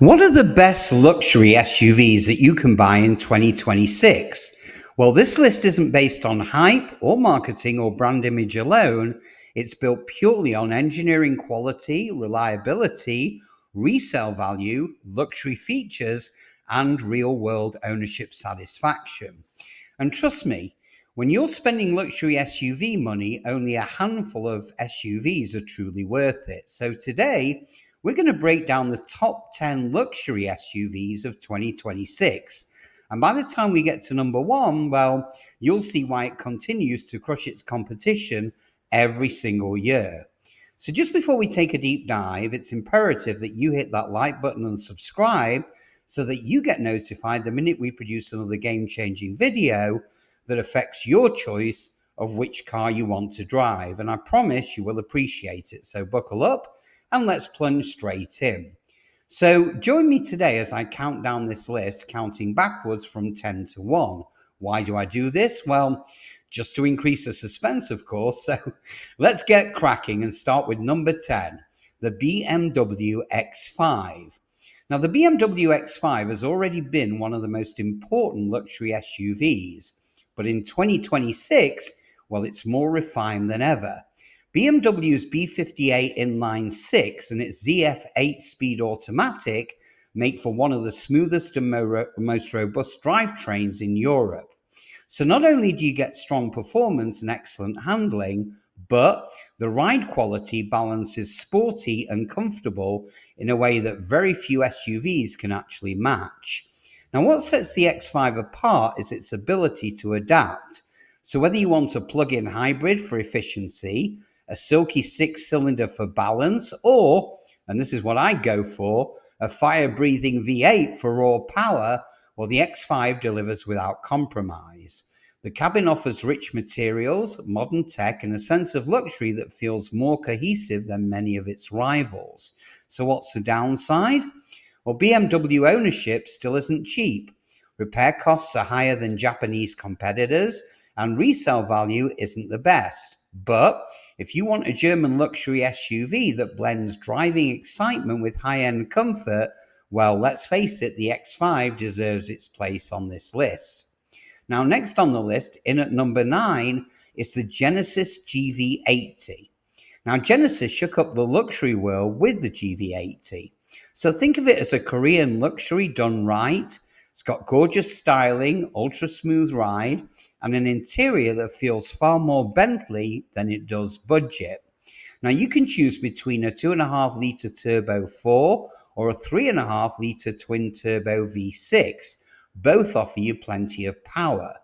What are the best luxury SUVs that you can buy in 2026? Well, this list isn't based on hype or marketing or brand image alone. It's built purely on engineering quality, reliability, resale value, luxury features, and real world ownership satisfaction. And trust me, when you're spending luxury SUV money, only a handful of SUVs are truly worth it. So today, we're going to break down the top 10 luxury SUVs of 2026. And by the time we get to number one, well, you'll see why it continues to crush its competition every single year. So just before we take a deep dive, it's imperative that you hit that like button and subscribe so that you get notified the minute we produce another game-changing video that affects your choice of which car you want to drive. And I promise you will appreciate it. So buckle up and let's plunge straight in. So join me today as I count down this list, counting backwards from 10 to 1. Why do I do this? Well, just to increase the suspense, of course. So let's get cracking and start with number 10, the BMW X5. Now, the BMW X5 has already been one of the most important luxury SUVs, but in 2026, well, it's more refined than ever. BMW's B58 inline 6 and its ZF 8-speed automatic make for one of the smoothest and most robust drivetrains in Europe. So not only do you get strong performance and excellent handling, but the ride quality balances sporty and comfortable in a way that very few SUVs can actually match. Now, what sets the X5 apart is its ability to adapt. So whether you want a plug-in hybrid for efficiency, a silky 6-cylinder for balance, or, and this is what I go for, a fire-breathing V8 for raw power, well, the X5 delivers without compromise. The cabin offers rich materials, modern tech, and a sense of luxury that feels more cohesive than many of its rivals. So what's the downside? Well, BMW ownership still isn't cheap. Repair costs are higher than Japanese competitors, and resale value isn't the best. But if you want a German luxury SUV that blends driving excitement with high-end comfort, well, let's face it, the X5 deserves its place on this list. Now, next on the list, in at number 9, is the Genesis GV80. Now, Genesis shook up the luxury world with the GV80. So think of it as a Korean luxury done right. It's got gorgeous styling, ultra smooth ride, and an interior that feels far more Bentley than it does budget. Now, you can choose between a 2.5-litre turbo 4 or a 3.5-litre twin-turbo V6. Both offer you plenty of power.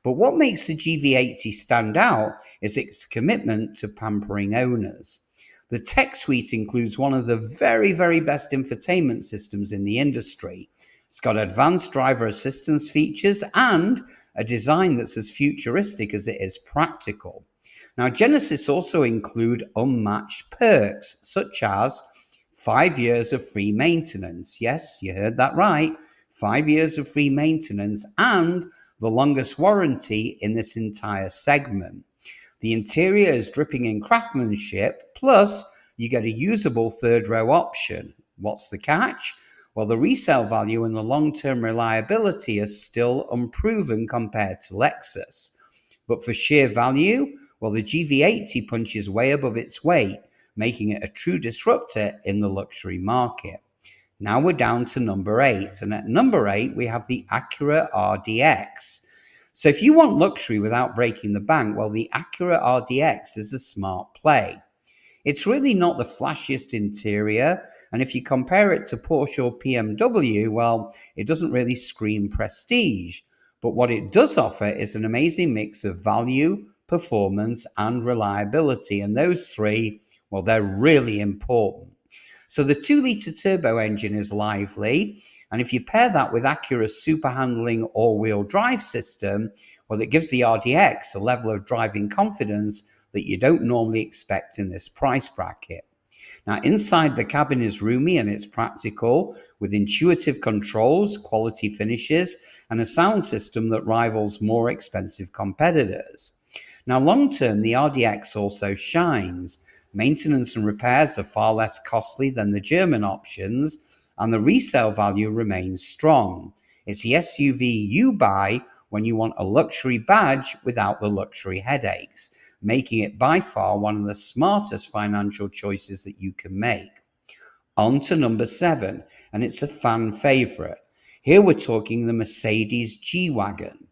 But what makes the GV80 stand out is its commitment to pampering owners. The tech suite includes one of the very, very best infotainment systems in the industry. It's got advanced driver assistance features and a design that's as futuristic as it is practical. Now, Genesis also include unmatched perks, such as 5 years of free maintenance. Yes, you heard that right. 5 years of free maintenance and the longest warranty in this entire segment. The interior is dripping in craftsmanship, plus you get a usable third row option. What's the catch? Well, the resale value and the long-term reliability are still unproven compared to Lexus. But for sheer value, well, the GV80 punches way above its weight, making it a true disruptor in the luxury market. Now we're down to number 8. And at number 8, we have the Acura RDX. So if you want luxury without breaking the bank, well, the Acura RDX is a smart play. It's really not the flashiest interior, and if you compare it to Porsche or BMW, well, it doesn't really scream prestige. But what it does offer is an amazing mix of value, performance, and reliability, and those three, well, they're really important. So the 2-litre turbo engine is lively, and if you pair that with Acura's super handling all-wheel drive system, well, it gives the RDX a level of driving confidence that you don't normally expect in this price bracket. Now, inside the cabin is roomy and it's practical, with intuitive controls, quality finishes, and a sound system that rivals more expensive competitors. Now, long-term, the RDX also shines. Maintenance and repairs are far less costly than the German options, and the resale value remains strong. It's the SUV you buy when you want a luxury badge without the luxury headaches, making it by far one of the smartest financial choices that you can make. On to number 7, and it's a fan favorite. Here we're talking the Mercedes G-Wagon.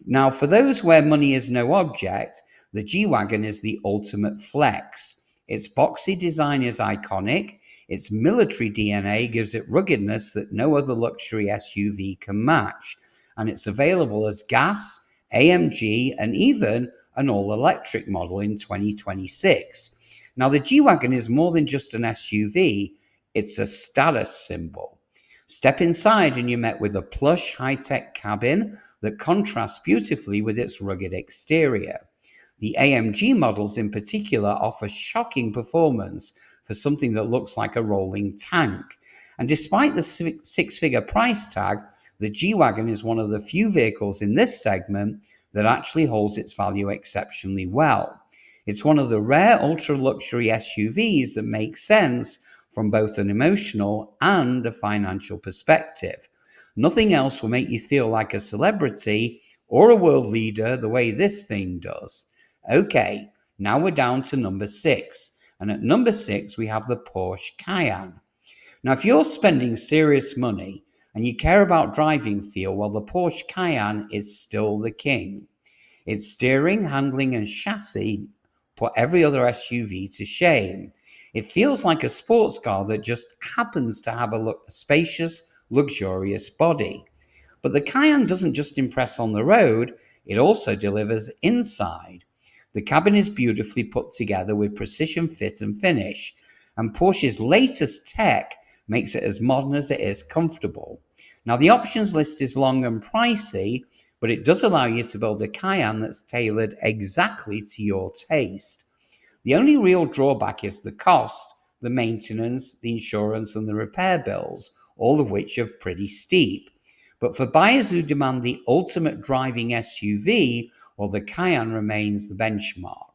Now, for those where money is no object, the G-Wagon is the ultimate flex. Its boxy design is iconic, its military DNA gives it ruggedness that no other luxury SUV can match, and it's available as gas, AMG, and even an all-electric model in 2026. Now, the G-Wagon is more than just an SUV, it's a status symbol. Step inside and you're met with a plush high-tech cabin that contrasts beautifully with its rugged exterior. The AMG models in particular offer shocking performance for something that looks like a rolling tank. And despite the six-figure price tag, the G-Wagon is one of the few vehicles in this segment that actually holds its value exceptionally well. It's one of the rare ultra-luxury SUVs that makes sense from both an emotional and a financial perspective. Nothing else will make you feel like a celebrity or a world leader the way this thing does. Okay, now we're down to number 6. And at number 6, we have the Porsche Cayenne. Now, if you're spending serious money and you care about driving feel, well, the Porsche Cayenne is still the king. Its steering, handling, and chassis put every other SUV to shame. It feels like a sports car that just happens to have a spacious, luxurious body. But the Cayenne doesn't just impress on the road, it also delivers inside. The cabin is beautifully put together with precision fit and finish, and Porsche's latest tech makes it as modern as it is comfortable. Now, the options list is long and pricey, but it does allow you to build a Cayenne that's tailored exactly to your taste. The only real drawback is the cost, the maintenance, the insurance, and the repair bills, all of which are pretty steep. But for buyers who demand the ultimate driving SUV, well, the Cayenne remains the benchmark.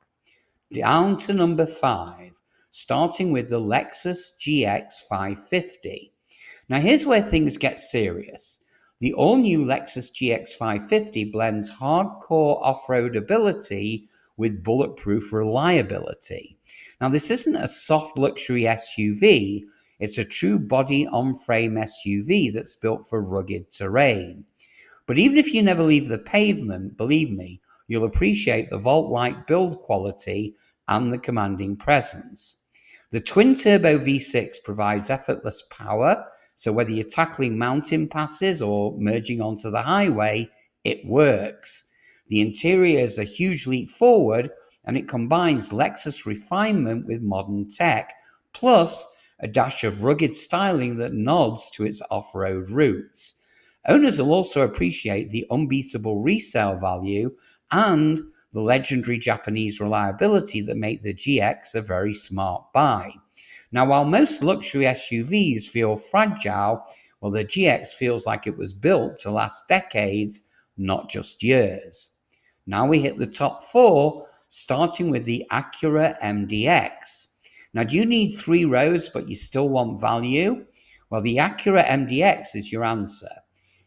Down to number 5, starting with the Lexus GX 550. Now, here's where things get serious. The all-new Lexus GX 550 blends hardcore off-road ability with bulletproof reliability. Now, this isn't a soft luxury SUV, it's a true body-on-frame SUV that's built for rugged terrain. But even if you never leave the pavement, believe me, you'll appreciate the vault-like build quality and the commanding presence. The twin-turbo V6 provides effortless power, so whether you're tackling mountain passes or merging onto the highway, it works. The interior is a huge leap forward, and it combines Lexus refinement with modern tech, plus a dash of rugged styling that nods to its off-road roots. Owners will also appreciate the unbeatable resale value and the legendary Japanese reliability that make the GX a very smart buy. Now, while most luxury SUVs feel fragile, well, the GX feels like it was built to last decades, not just years. Now we hit the top 4, starting with the Acura MDX. Now, do you need 3 rows, but you still want value? Well, the Acura MDX is your answer.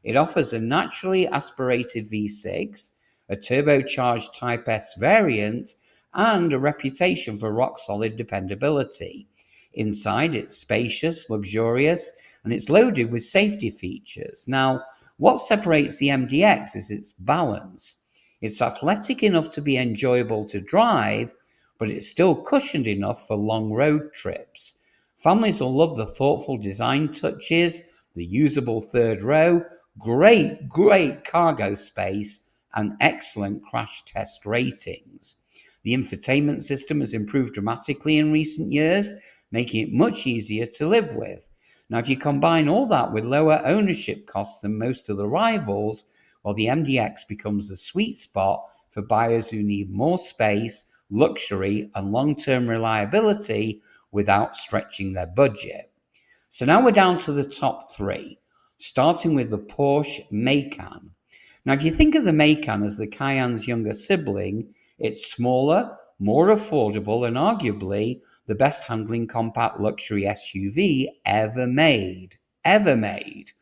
It offers a naturally aspirated V6, a turbocharged Type S variant, and a reputation for rock-solid dependability. Inside, it's spacious, luxurious, and it's loaded with safety features. Now, what separates the MDX is its balance. It's athletic enough to be enjoyable to drive, but it's still cushioned enough for long road trips. Families will love the thoughtful design touches, the usable third row, great cargo space, and excellent crash test ratings. The infotainment system has improved dramatically in recent years, making it much easier to live with. Now, if you combine all that with lower ownership costs than most of the rivals, well, the MDX becomes the sweet spot for buyers who need more space, luxury, and long-term reliability without stretching their budget. So now we're down to the top 3, starting with the Porsche Macan. Now, if you think of the Macan as the Cayenne's younger sibling, it's smaller, more affordable, and arguably the best handling compact luxury SUV ever made. ever made.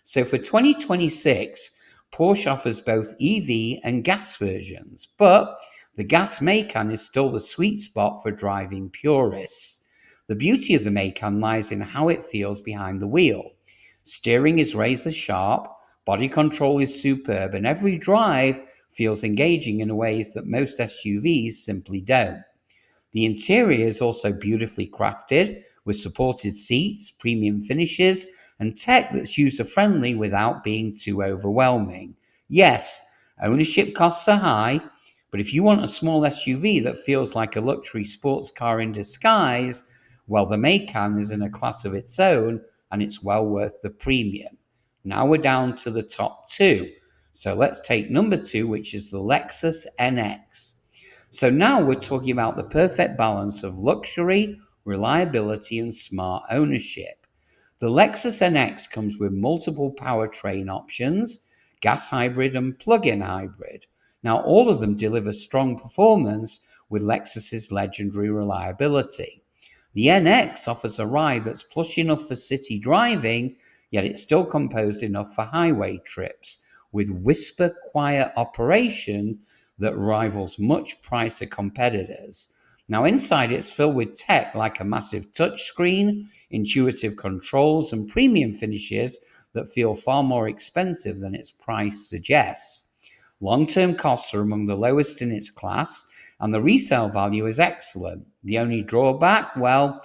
So for 2026, Porsche offers both EV and gas versions, but the gas Macan is still the sweet spot for driving purists. The beauty of the Macan lies in how it feels behind the wheel. Steering is razor sharp, body control is superb, and every drive feels engaging in ways that most SUVs simply don't. The interior is also beautifully crafted with supported seats, premium finishes, and tech that's user friendly without being too overwhelming. Yes, ownership costs are high, but if you want a small SUV that feels like a luxury sports car in disguise, well, the Macan is in a class of its own and it's well worth the premium. Now we're down to the top two. So let's take number two, which is the Lexus NX. So now we're talking about the perfect balance of luxury, reliability, and smart ownership. The Lexus NX comes with multiple powertrain options, gas hybrid and plug-in hybrid. Now, all of them deliver strong performance with Lexus's legendary reliability. The NX offers a ride that's plush enough for city driving, yet it's still composed enough for highway trips, with whisper quiet operation that rivals much pricier competitors. Now, inside it's filled with tech like a massive touchscreen, intuitive controls, and premium finishes that feel far more expensive than its price suggests. Long-term costs are among the lowest in its class, and the resale value is excellent. The only drawback, well,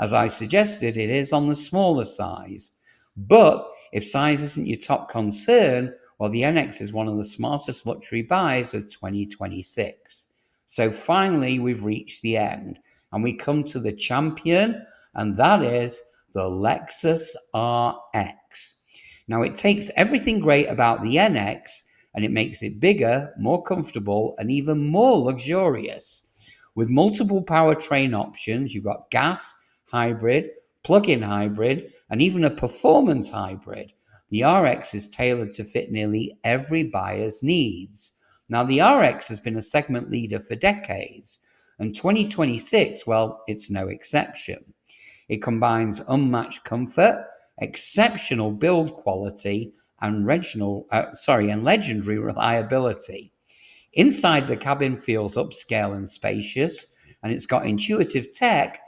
as I suggested, it is on the smaller size. But if size isn't your top concern, well, the NX is one of the smartest luxury buys of 2026. So finally, we've reached the end, and we come to the champion, and that is the Lexus RX. Now, it takes everything great about the NX and it makes it bigger, more comfortable, and even more luxurious. With multiple powertrain options, you've got gas, hybrid, plug-in hybrid, and even a performance hybrid. The RX is tailored to fit nearly every buyer's needs. Now, the RX has been a segment leader for decades, and 2026, well, it's no exception. It combines unmatched comfort, exceptional build quality, and legendary reliability. Inside, the cabin feels upscale and spacious, and it's got intuitive tech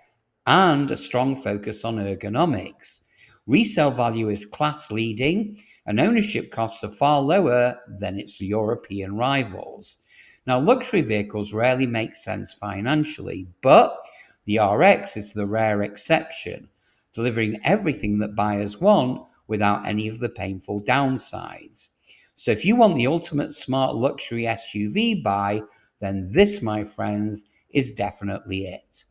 and a strong focus on ergonomics. Resale value is class leading, and ownership costs are far lower than its European rivals. Now, luxury vehicles rarely make sense financially, but the RX is the rare exception, delivering everything that buyers want without any of the painful downsides. So if you want the ultimate smart luxury SUV buy, then this, my friends, is definitely it.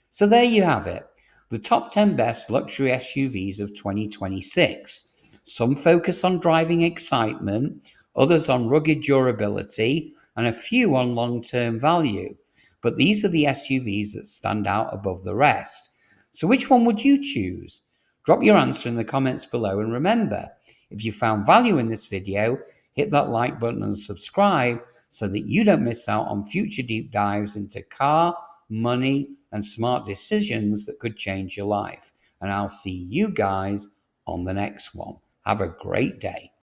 So there you have it, the top 10 best luxury SUVs of 2026. Some focus on driving excitement, others on rugged durability, and a few on long-term value. But these are the SUVs that stand out above the rest. So which one would you choose? Drop your answer in the comments below, and remember, if you found value in this video, hit that like button and subscribe so that you don't miss out on future deep dives into car, money, and smart decisions that could change your life. And I'll see you guys on the next one. Have a great day.